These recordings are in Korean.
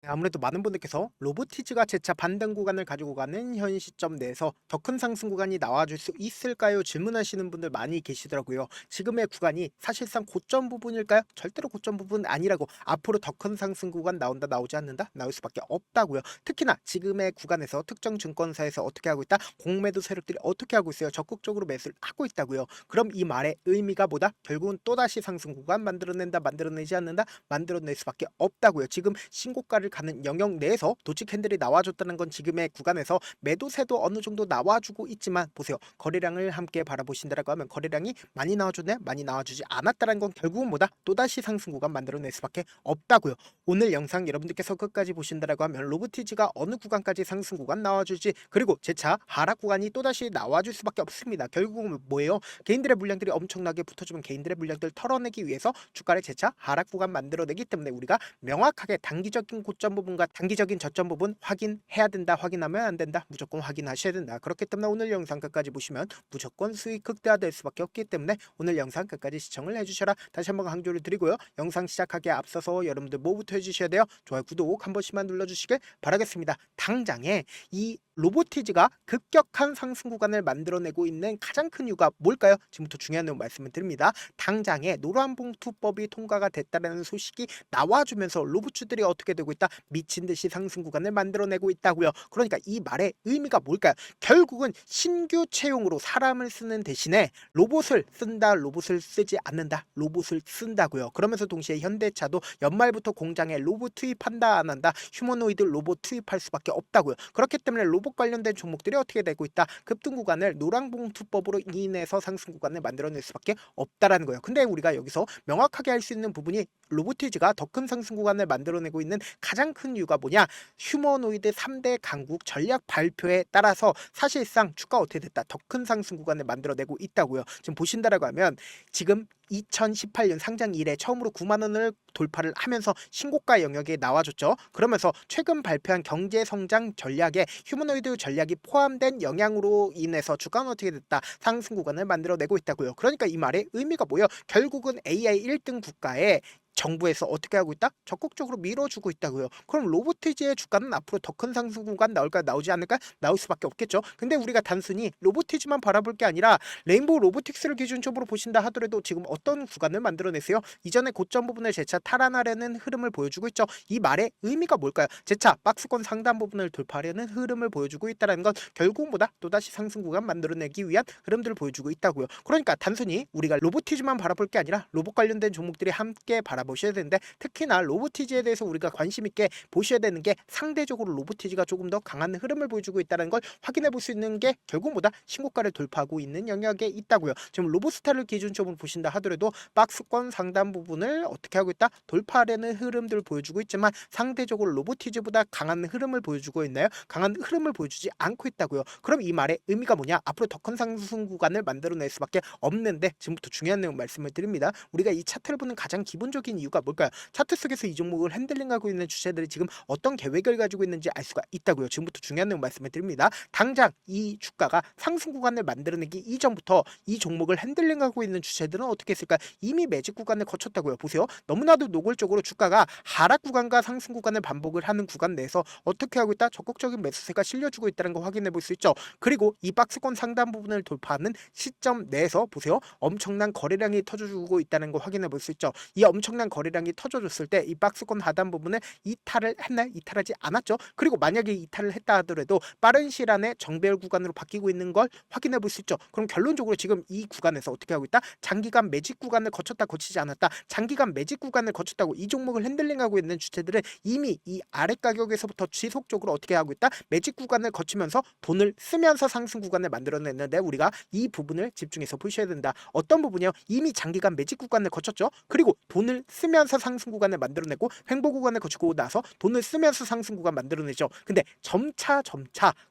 네, 아무래도 많은 분들께서 로보티즈가 재차 반등 구간을 가지고 가는 현 시점 내에서 더 큰 상승 구간이 나와줄 수 있을까요? 질문하시는 분들 많이 계시더라고요. 지금의 구간이 사실상 고점 부분일까요? 절대로 고점 부분 아니라고. 앞으로 더 큰 상승 구간 나온다, 나오지 않는다? 나올 수밖에 없다고요. 특히나 지금의 구간에서 특정 증권사에서 어떻게 하고 있다? 공매도 세력들이 어떻게 하고 있어요? 적극적으로 매수를 하고 있다고요. 그럼 이 말의 의미가 뭐다? 결국은 또다시 상승 구간 만들어낸다, 만들어내지 않는다? 만들어낼 수밖에 없다고요. 지금 신고가를 가는 영역 내에서 도치 캔들이 나와줬다는 건 지금의 구간에서 매도세도 어느 정도 나와주고 있지만 보세요. 거래량을 함께 바라보신다라고 하면 거래량이 많이 나와주네? 많이 나와주지 않았다는 건 결국은 뭐다? 또다시 상승 구간 만들어낼 수밖에 없다고요. 오늘 영상 여러분들께서 끝까지 보신다라고 하면 로보티즈가 어느 구간까지 상승 구간 나와줄지, 그리고 재차 하락 구간이 또다시 나와줄 수밖에 없습니다. 결국은 뭐예요? 개인들의 물량들이 엄청나게 붙어주면 개인들의 물량들 털어내기 위해서 주가를 재차 하락 구간 만들어내기 때문에 우리가 명확하게 단기적인 고점 부분과 단기적인 저점 부분 확인해야 된다. 확인하면 안 된다. 무조건 확인하셔야 된다. 그렇기 때문에 오늘 영상 끝까지 보시면 무조건 수익 극대화될 수밖에 없기 때문에 오늘 영상 끝까지 시청을 해주셔라. 다시 한번 강조를 드리고요. 영상 시작하기에 앞서서 여러분들 뭐부터 해주셔야 돼요? 좋아요, 구독 한 번씩만 눌러주시길 바라겠습니다. 당장에 이 로보티즈가 급격한 상승 구간을 만들어내고 있는 가장 큰 이유가 뭘까요? 지금부터 중요한 내용 말씀을 드립니다. 당장에 노란봉투법이 통과가 됐다는 소식이 나와주면서 로봇주들이 어떻게 되고 있다? 미친 듯이 상승 구간을 만들어내고 있다고요. 그러니까 이 말의 의미가 뭘까요? 결국은 신규 채용으로 사람을 쓰는 대신에 로봇을 쓴다, 로봇을 쓰지 않는다, 로봇을 쓴다고요. 그러면서 동시에 현대차도 연말부터 공장에 로봇 투입한다, 안 한다, 휴머노이드 로봇 투입할 수밖에 없다고요. 그렇기 때문에 로봇 관련된 종목들이 어떻게 되고 있다? 급등 구간을 노란봉투법으로 인해서 상승 구간을 만들어낼 수밖에 없다라는 거예요. 근데 우리가 여기서 명확하게 할 수 있는 부분이 로보티즈가 더 큰 상승 구간을 만들어내고 있는 가장 큰 이유가 뭐냐? 휴머노이드 3대 강국 전략 발표에 따라서 사실상 주가 어떻게 됐다? 더 큰 상승 구간을 만들어내고 있다고요. 지금 보신다라고 하면 지금 2018년 상장 이래 처음으로 9만 원을 돌파를 하면서 신고가 영역에 나와줬죠. 그러면서 최근 발표한 경제 성장 전략에 휴머노이드 전략이 포함된 영향으로 인해서 주가는 어떻게 됐다? 상승 구간을 만들어내고 있다고요. 그러니까 이 말의 의미가 뭐예요? 결국은 AI 1등 국가에 정부에서 어떻게 하고 있다? 적극적으로 밀어주고 있다고요. 그럼 로보티즈의 주가는 앞으로 더 큰 상승 구간 나올까, 나오지 않을까? 나올 수밖에 없겠죠. 근데 우리가 단순히 로보티즈만 바라볼 게 아니라 레인보우 로보틱스를 기준점으로 보신다 하더라도 지금 어떤 구간을 만들어냈어요? 이전에 고점 부분을 재차 탈환하려는 흐름을 보여주고 있죠. 이 말의 의미가 뭘까요? 재차 박스권 상단 부분을 돌파하려는 흐름을 보여주고 있다는 건 결국 보다 또다시 상승 구간 만들어내기 위한 흐름들을 보여주고 있다고요. 그러니까 단순히 우리가 로보티즈만 바라볼 게 아니라 로봇 관련된 종목들이 함께 바라보셔야 되는데, 특히나 로보티즈에 대해서 우리가 관심 있게 보셔야 되는 게 상대적으로 로보티즈가 조금 더 강한 흐름을 보여주고 있다는 걸 확인해 볼 수 있는 게 결국보다 신고가를 돌파하고 있는 영역에 있다고요. 지금 로보스타를 기준점으로 보신다 하더라도 박스권 상단 부분을 어떻게 하고 있다? 돌파하려는 흐름들을 보여주고 있지만 상대적으로 로보티즈보다 강한 흐름을 보여주고 있나요? 강한 흐름을 보여주지 않고 있다고요. 그럼 이 말의 의미가 뭐냐? 앞으로 더 큰 상승 구간을 만들어낼 수밖에 없는데, 지금부터 중요한 내용 말씀을 드립니다. 우리가 이 차트를 보는 가장 기본적인 이유가 뭘까요? 차트 속에서 이 종목을 핸들링하고 있는 주체들이 지금 어떤 계획을 가지고 있는지 알 수가 있다고요. 지금부터 중요한 내용 말씀을 드립니다. 당장 이 주가가 상승 구간을 만들어내기 이전부터 이 종목을 핸들링하고 있는 주체들은 어떻게 했을까? 이미 매직 구간을 거쳤다고요. 보세요. 너무나도 노골적으로 주가가 하락 구간과 상승 구간을 반복을 하는 구간 내에서 어떻게 하고 있다? 적극적인 매수세가 실려주고 있다는 거 확인해 볼 수 있죠. 그리고 이 박스권 상단 부분을 돌파하는 시점 내에서 보세요. 엄청난 거래량이 터져주고 있다는 거 확인해 볼 수 있죠. 이 엄청난 거래량이 터져줬을 때 이 박스권 하단 부분을 이탈을 했나요? 이탈하지 않았죠. 그리고 만약에 이탈을 했다 하더라도 빠른 시일 안에 정배열 구간으로 바뀌고 있는 걸 확인해 볼 수 있죠. 그럼 결론적으로 지금 이 구간에서 어떻게 하고 있다? 장기간 매직 구간을 거쳤다, 거치지 않았다. 장기간 매직 구간을 거쳤다고 이 종목을 핸들링하고 있는 주체들은 이미 이 아래 가격에서부터 지속적으로 어떻게 하고 있다? 매직 구간을 거치면서 돈을 쓰면서 상승 구간을 만들어냈는데, 우리가 이 부분을 집중해서 보셔야 된다. 어떤 부분이요? 이미 장기간 매직 구간을 거쳤죠. 그리고 돈을 쓰면서 상승 구간을 만들어내고 횡보 구간을 거치고 나서 돈을 쓰면서 상승 구간 만들어내죠. 근데 점차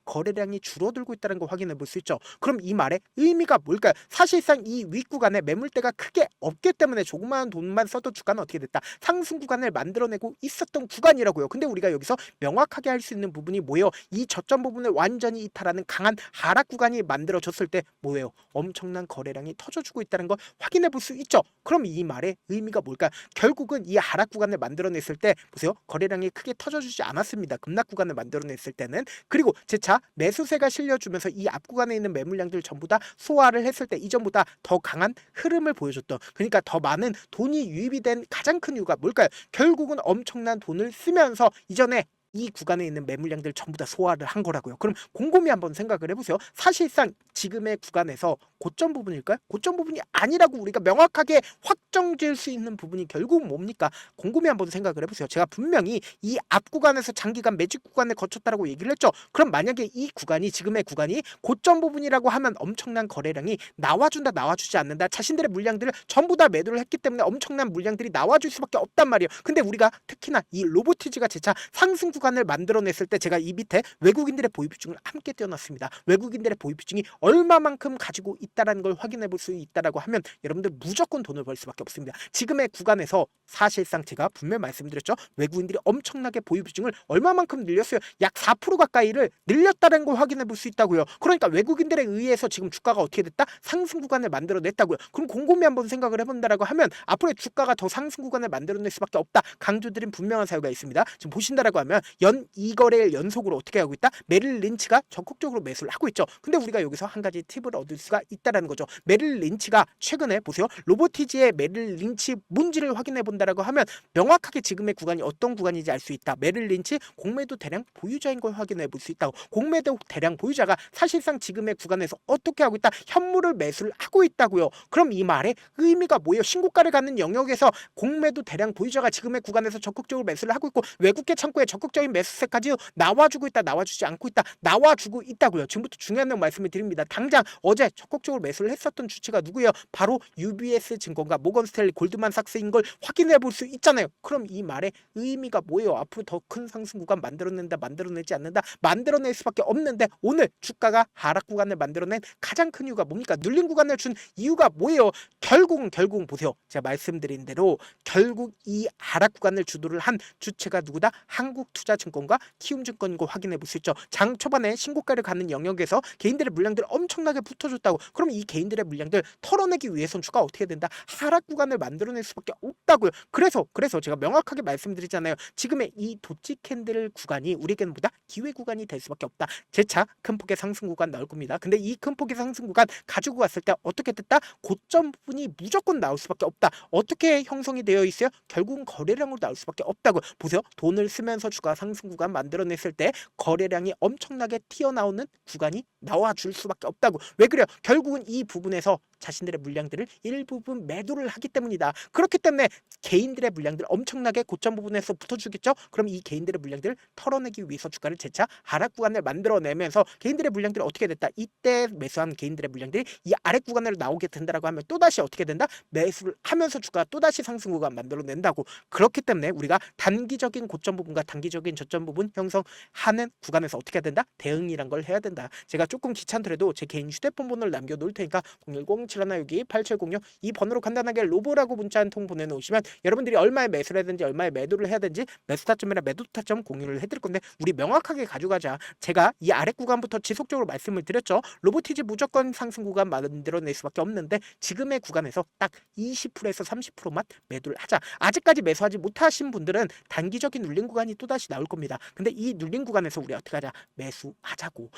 거래량이 줄어들고 있다는 거 확인해 볼 수 있죠. 그럼 이 말의 의미가 뭘까요? 사실상 이 윗구간에 매물대가 크게 없기 때문에 조그마한 돈만 써도 주가는 어떻게 됐다? 상승 구간을 만들어내고 있었던 구간이라고요. 근데 우리가 여기서 명확하게 할 수 있는 부분이 뭐예요? 이 저점 부분을 완전히 이탈하는 강한 하락 구간이 만들어졌을 때 뭐예요? 엄청난 거래량이 터져주고 있다는 걸 확인해 볼 수 있죠. 그럼 이 말의 의미가 뭘까요? 결국은 이 하락 구간을 만들어냈을 때 보세요. 거래량이 크게 터져주지 않았습니다. 급락 구간을 만들어냈을 때는. 그리고 재차 매수세가 실려주면서 이 앞 구간에 있는 매물량들 전부 다 소화를 했을 때 이전보다 더 강한 흐름을 보여줬던, 그러니까 더 많은 돈이 유입이 된 가장 큰 이유가 뭘까요? 결국은 엄청난 돈을 쓰면서 이전에 이 구간에 있는 매물량들 전부 다 소화를 한 거라고요. 그럼 곰곰이 한번 생각을 해보세요. 사실상 지금의 구간에서 고점 부분일까요? 고점 부분이 아니라고 우리가 명확하게 확정지을 수 있는 부분이 결국 뭡니까? 곰곰이 한번 생각을 해보세요. 제가 분명히 이 앞 구간에서 장기간 매직 구간을 거쳤다라고 얘기를 했죠. 그럼 만약에 이 구간이, 지금의 구간이 고점 부분이라고 하면 엄청난 거래량이 나와준다, 나와주지 않는다, 자신들의 물량들을 전부 다 매도를 했기 때문에 엄청난 물량들이 나와줄 수밖에 없단 말이에요. 근데 우리가 특히나 이 로보티지가 재차 상승 구간을 만들어냈을 때 제가 이 밑에 외국인들의 보유 비중을 함께 띄워놨습니다. 외국인들의 보유 비중이 얼마만큼 가지고 있다라는 걸 확인해 볼 수 있다라고 하면 여러분들 무조건 돈을 벌 수밖에 없습니다. 지금의 구간에서 사실상 제가 분명히 말씀드렸죠. 외국인들이 엄청나게 보유 비중을 얼마만큼 늘렸어요. 약 4% 가까이를 늘렸다는 걸 확인해 볼 수 있다고요. 그러니까 외국인들에 의해서 지금 주가가 어떻게 됐다? 상승 구간을 만들어냈다고요. 그럼 곰곰이 한번 생각을 해본다라고 하면 앞으로의 주가가 더 상승 구간을 만들어낼 수밖에 없다. 강조드린 분명한 사유가 있습니다. 지금 보신다라고 하면 연 2거래일 연속으로 어떻게 하고 있다? 메릴 린치가 적극적으로 매수를 하고 있죠. 근데 우리가 여기서 한 가지 팁을 얻을 수가 있다라는 거죠. 메릴 린치가 최근에 보세요. 로보티지의 메릴 린치 문지를 확인해 본다라고 하면 명확하게 지금의 구간이 어떤 구간인지 알 수 있다. 메릴 린치 공매도 대량 보유자인 걸 확인해 볼 수 있다고. 공매도 대량 보유자가 사실상 지금의 구간에서 어떻게 하고 있다? 현물을 매수를 하고 있다고요. 그럼 이 말의 의미가 뭐예요? 신고가를 갖는 영역에서 공매도 대량 보유자가 지금의 구간에서 적극적으로 매수를 하고 있고 외국계 창구에 적극적인 매수세까지 나와주고 있다, 나와주지 않고 있다, 나와주고 있다고요. 지금부터 중요한 내용 말씀을 드립니다. 당장 어제 적극적으로 매수를 했었던 주체가 누구예요? 바로 UBS 증권과 모건스탠리, 골드만삭스인 걸 확인해 볼 수 있잖아요. 그럼 이 말의 의미가 뭐예요? 앞으로 더 큰 상승 구간 만들어낸다, 만들어내지 않는다, 만들어낼 수밖에 없는데 오늘 주가가 하락 구간을 만들어낸 가장 큰 이유가 뭡니까? 눌린 구간을 준 이유가 뭐예요? 결국은 보세요. 제가 말씀드린 대로 결국 이 하락 구간을 주도를 한 주체가 누구다? 한국투자증권과 키움증권인 거 확인해 볼 수 있죠. 장 초반에 신고가를 가는 영역에서 개인들의 물량들 엄청나게 붙어줬다고. 그럼 이 개인들의 물량들 털어내기 위해선 주가 어떻게 된다? 하락 구간을 만들어낼 수밖에 없다고요. 그래서 제가 명확하게 말씀드리잖아요. 지금의 이 도치 캔들 구간이 우리에게는 보다 기회 구간이 될 수밖에 없다. 재차 큰 폭의 상승 구간 나올 겁니다. 근데 이 큰 폭의 상승 구간 가지고 왔을 때 어떻게 됐다? 고점 부분이 무조건 나올 수밖에 없다. 어떻게 형성이 되어 있어요? 결국은 거래량으로 나올 수밖에 없다고. 보세요. 돈을 쓰면서 주가 상승 구간 만들어냈을 때 거래량이 엄청나게 튀어나오는 구간이 나와줄 수밖에 없다고. 왜 그래요? 결국은 이 부분에서 자신들의 물량들을 일부분 매도를 하기 때문이다. 그렇기 때문에 개인들의 물량들 엄청나게 고점 부분에서 붙어주겠죠? 그럼 이 개인들의 물량들을 털어내기 위해서 주가를 재차 하락 구간을 만들어내면서 개인들의 물량들이 어떻게 됐다? 이때 매수한 개인들의 물량들이 이 아래 구간으로 나오게 된다라고 하면 또다시 어떻게 된다? 매수를 하면서 주가가 또다시 상승 구간 만들어낸다고. 그렇기 때문에 우리가 단기적인 고점 부분과 단기적인 저점 부분 형성하는 구간에서 어떻게 해야 된다? 대응이란 걸 해야 된다. 제가 조금 귀찮더라도 제 개인 휴대폰 번호를 남겨놓을 테니까 010-7162-8706 이 번호로 간단하게 로보라고 문자 한 통 보내놓으시면 여러분들이 얼마에 매수를 해야되는지 얼마에 매도를 해야 되는지 매수 타점이나 매도 타점 공유를 해드릴 건데 우리 명확하게 가져가자. 제가 이 아래 구간부터 지속적으로 말씀을 드렸죠. 로보티지 무조건 상승 구간 만들어낼 수밖에 없는데 지금의 구간에서 딱 20%에서 30%만 매도를 하자. 아직까지 매수하지 못하신 분들은 단기적인 눌린 구간이 또다시 나올 겁니다. 근데 이 눌린 구간에서 우리 어떻게 하자? 매수하자고.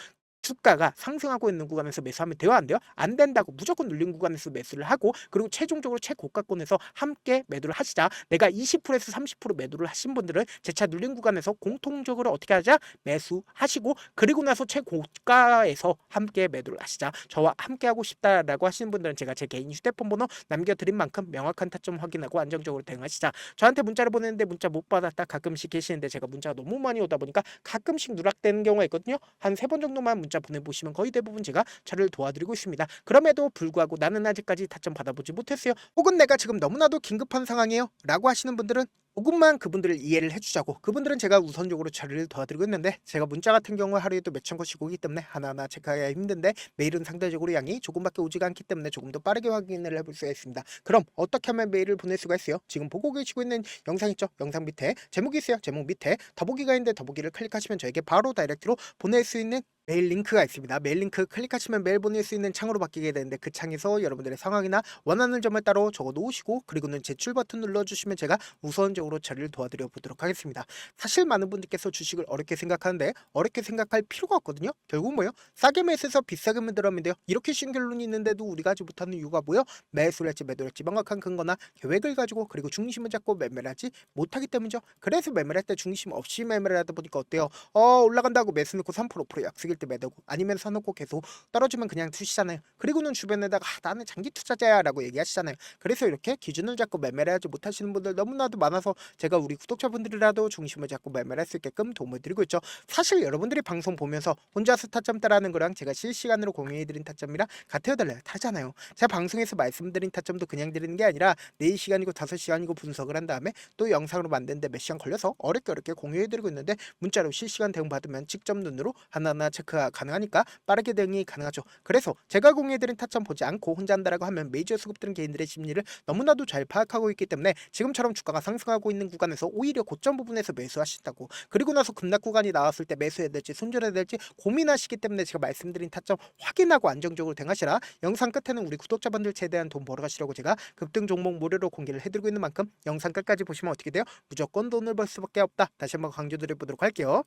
주가가 상승하고 있는 구간에서 매수하면 돼요, 안 돼요? 안 된다고. 무조건 눌린 구간에서 매수를 하고 그리고 최종적으로 최고가권에서 함께 매도를 하시자. 내가 20%에서 30% 매도를 하신 분들은 재차 눌린 구간에서 공통적으로 어떻게 하자? 매수하시고 그리고 나서 최고가에서 함께 매도를 하시자. 저와 함께 하고 싶다라고 하시는 분들은 제가 제 개인 휴대폰 번호 남겨드린 만큼 명확한 타점 확인하고 안정적으로 대응하시자. 저한테 문자를 보내는데 문자 못 받았다 가끔씩 계시는데 제가 문자가 너무 많이 오다 보니까 가끔씩 누락되는 경우가 있거든요. 한 3번 정도만 문자 보내보시면 거의 대부분 제가 저를 도와드리고 있습니다. 그럼에도 불구하고 나는 아직까지 타점 받아보지 못했어요. 혹은 내가 지금 너무나도 긴급한 상황이에요 라고 하시는 분들은 조금만 그분들을 이해를 해주자고. 그분들은 제가 우선적으로 처리를 도와드리고 있는데 제가 문자 같은 경우 하루에도 몇천 건씩 오기 때문에 하나하나 체크하기가 힘든데 메일은 상대적으로 양이 조금밖에 오지가 않기 때문에 조금 더 빠르게 확인을 해볼 수가 있습니다. 그럼 어떻게 하면 메일을 보낼 수가 있어요? 지금 보고 계시고 있는 영상 있죠? 영상 밑에 제목이 있어요. 제목 밑에 더보기가 있는데 더보기를 클릭하시면 저에게 바로 다이렉트로 보낼 수 있는 메일 링크가 있습니다. 메일 링크 클릭하시면 메일 보낼 수 있는 창으로 바뀌게 되는데 그 창에서 여러분들의 상황이나 원하는 점을 따로 적어 놓으시고 그리고는 제출 버튼 눌러주시면 제가 우선적으로 처리를 도와드려 보도록 하겠습니다. 사실 많은 분들께서 주식을 어렵게 생각하는데 어렵게 생각할 필요가 없거든요. 결국 뭐예요? 싸게 매수해서 비싸게 만들어면 돼요. 이렇게 쉬운 결론이 있는데도 우리가 하지 못하는 이유가 뭐예요? 매수를 할지 매도를 할지 명확한 근거나 계획을 가지고 그리고 중심을 잡고 매매를 하지 못하기 때문이죠. 그래서 매매를 할 때 중심 없이 매매를 하다 보니까 어때요? 올라간다고 매수 넣고 3% 프로 약속일 때 매도고 아니면 사놓고 계속 떨어지면 그냥 투시잖아요. 그리고는 주변에다가 나는 장기 투자자야라고 얘기하시잖아요. 그래서 이렇게 기준을 잡고 매매를 하지 못하시는 분들 너무나도 많아서 제가 우리 구독자분들이라도 중심을 잡고 매매를 할 수 있게끔 도움을 드리고 있죠. 사실 여러분들이 방송 보면서 혼자서 타점 따라하는 거랑 제가 실시간으로 공유해드린 타점이랑 같아요 달라요? 다르잖아요. 제가 방송에서 말씀드린 타점도 그냥 드리는 게 아니라 4시간이고 5시간이고 분석을 한 다음에 또 영상으로 만드는데 몇 시간 걸려서 어렵게 공유해드리고 있는데 문자로 실시간 대응 받으면 직접 눈으로 하나하나 체크가 가능하니까 빠르게 대응이 가능하죠. 그래서 제가 공유해드린 타점 보지 않고 혼자 한다라고 하면 메이저 수급들은 개인들의 심리를 너무나도 잘 파악하고 있기 때문에 지금처럼 주가가 상승하고 있는 구간에서 오히려 고점 부분에서 매수하신다고 그리고 나서 급락 구간이 나왔을 때 매수해야 될지 손절해야 될지 고민하시기 때문에 제가 말씀드린 타점 확인하고 안정적으로 대응하시라. 영상 끝에는 우리 구독자분들 최대한 돈 벌어가시라고 제가 급등 종목 무료로 공개를 해드리고 있는 만큼 영상 끝까지 보시면 어떻게 돼요? 무조건 돈을 벌 수밖에 없다. 다시 한번 강조드려보도록 할게요.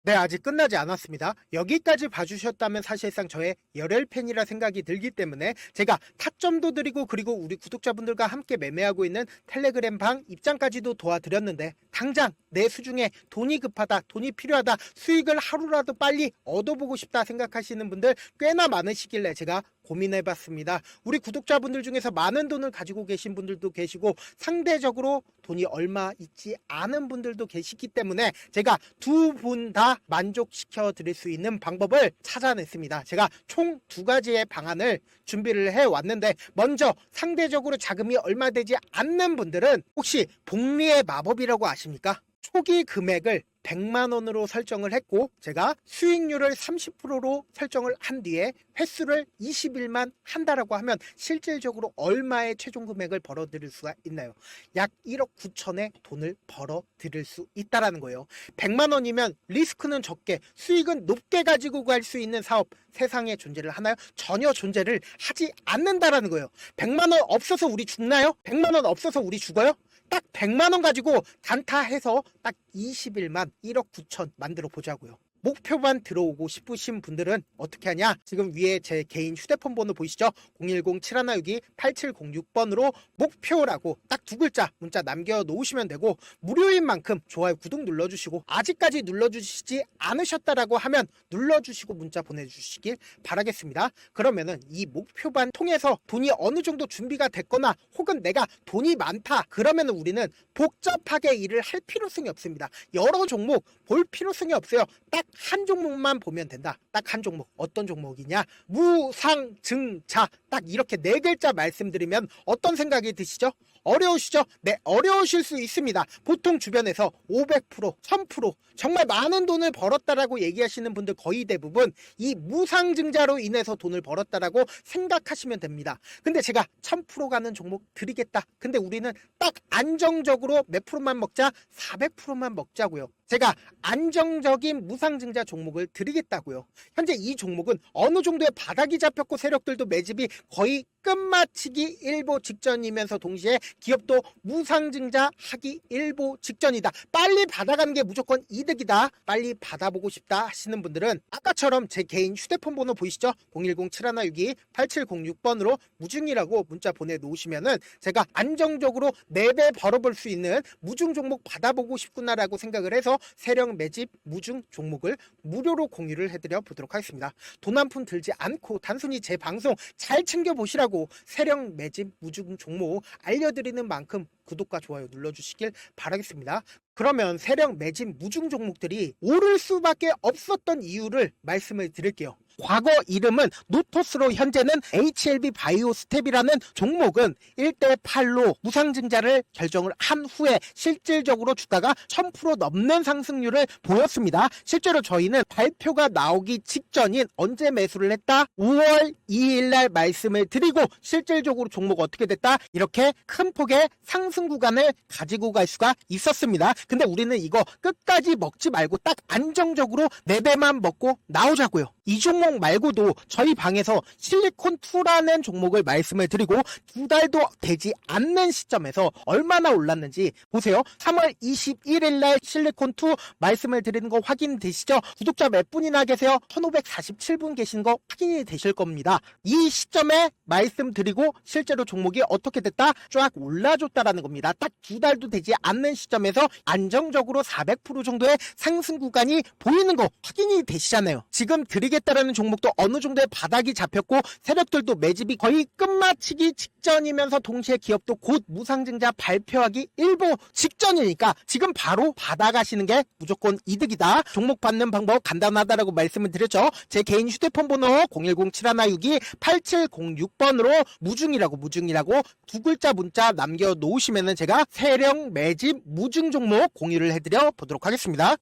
네, 아직 끝나지 않았습니다. 여기까지 봐주셨다면 사실상 저의 열혈 팬이라 생각이 들기 때문에 제가 타점도 드리고 그리고 우리 구독자분들과 함께 매매하고 있는 텔레그램 방 입장까지도 도와드렸는데 당장 내 수중에 돈이 급하다, 돈이 필요하다, 수익을 하루라도 빨리 얻어보고 싶다 생각하시는 분들 꽤나 많으시길래 제가 고민해봤습니다. 우리 구독자분들 중에서 많은 돈을 가지고 계신 분들도 계시고 상대적으로 돈이 얼마 있지 않은 분들도 계시기 때문에 제가 두 분 다 만족시켜 드릴 수 있는 방법을 찾아냈습니다. 제가 총 2가지의 방안을 준비를 해왔는데 먼저 상대적으로 자금이 얼마 되지 않는 분들은 혹시 복리의 마법이라고 아십니까? 초기 금액을 100만 원으로 설정을 했고 제가 수익률을 30%로 설정을 한 뒤에 횟수를 20일만 한다라고 하면 실질적으로 얼마의 최종 금액을 벌어들일 수가 있나요? 약 1억 9천의 돈을 벌어들일 수 있다라는 거예요. 100만 원이면 리스크는 적게 수익은 높게 가지고 갈 수 있는 사업 세상에 존재를 하나요? 전혀 존재를 하지 않는다라는 거예요. 100만 원 없어서 우리 죽나요? 100만 원 없어서 우리 죽어요? 딱 100만 원 가지고 단타해서 딱 20일만 1억 9천 만들어 보자고요. 목표만 들어오고 싶으신 분들은 어떻게 하냐? 지금 위에 제 개인 휴대폰 번호 보이시죠? 010-7162-8706번으로 목표라고 딱 2글자 문자 남겨놓으시면 되고 무료인 만큼 좋아요 구독 눌러주시고 아직까지 눌러주시지 않으셨다라고 하면 눌러주시고 문자 보내주시길 바라겠습니다. 그러면은 이 목표반 통해서 돈이 어느 정도 준비가 됐거나 혹은 내가 돈이 많다 그러면은 우리는 복잡하게 일을 할 필요성이 없습니다. 여러 종목 볼 필요성이 없어요. 딱 한 종목만 보면 된다. 딱 한 종목. 어떤 종목이냐? 무상증자. 딱 이렇게 4글자 말씀드리면 어떤 생각이 드시죠? 어려우시죠? 네, 어려우실 수 있습니다. 보통 주변에서 500%, 1000% 정말 많은 돈을 벌었다라고 얘기하시는 분들 거의 대부분 이 무상증자로 인해서 돈을 벌었다라고 생각하시면 됩니다. 근데 제가 1000% 가는 종목 드리겠다. 근데 우리는 딱 안정적으로 몇 프로만 먹자? 400%만 먹자고요. 제가 안정적인 무상증자 종목을 드리겠다고요. 현재 이 종목은 어느 정도의 바닥이 잡혔고 세력들도 매집이 거의 끝마치기 일보 직전이면서 동시에 기업도 무상증자 하기 일보 직전이다. 빨리 받아가는 게 무조건 이득이다. 빨리 받아보고 싶다 하시는 분들은 아까처럼 제 개인 휴대폰 번호 보이시죠? 010-7162-8706번으로 무중이라고 문자 보내놓으시면은 제가 안정적으로 4배 벌어볼 수 있는 무중 종목 받아보고 싶구나라고 생각을 해서 세력 매집 무중 종목을 무료로 공유를 해드려 보도록 하겠습니다. 돈 한 푼 들지 않고 단순히 제 방송 잘 챙겨보시라고 세력 매집 무중 종목 알려드리는 만큼 구독과 좋아요 눌러주시길 바라겠습니다. 그러면 세력 매집 무중 종목들이 오를 수밖에 없었던 이유를 말씀을 드릴게요. 과거 이름은 노토스로 현재는 HLB 바이오스텝이라는 종목은 1대8로 무상증자를 결정을 한 후에 실질적으로 주가가 1000% 넘는 상승률을 보였습니다. 실제로 저희는 발표가 나오기 직전인 언제 매수를 했다? 5월 2일 날 말씀을 드리고 실질적으로 종목 어떻게 됐다? 이렇게 큰 폭의 상승 구간을 가지고 갈 수가 있었습니다. 근데 우리는 이거 끝까지 먹지 말고 딱 안정적으로 4배만 먹고 나오자고요. 이 종목 말고도 저희 방에서 실리콘2라는 종목을 말씀을 드리고 2달도 되지 않는 시점에서 얼마나 올랐는지 보세요. 3월 21일 날 실리콘2 말씀을 드리는 거 확인되시죠? 구독자 몇 분이나 계세요? 1547분 계신 거 확인이 되실 겁니다. 이 시점에 말씀드리고 실제로 종목이 어떻게 됐다? 쫙 올라줬다라는 겁니다. 딱 2달도 되지 않는 시점에서 안정적으로 400% 정도의 상승 구간이 보이는 거 확인이 되시잖아요. 지금 드리겠다라는 종목도 어느 정도의 바닥이 잡혔고 세력들도 매집이 거의 끝마치기 직전이면서 동시에 기업도 곧 무상증자 발표하기 일보 직전이니까 지금 바로 받아가시는 게 무조건 이득이다. 종목 받는 방법 간단하다라고 말씀을 드렸죠. 제 개인 휴대폰 번호 010-7162-8706번으로 무중이라고 2글자 문자 남겨놓으시면 제가 세력 매집 무중 종목 공유를 해드려 보도록 하겠습니다.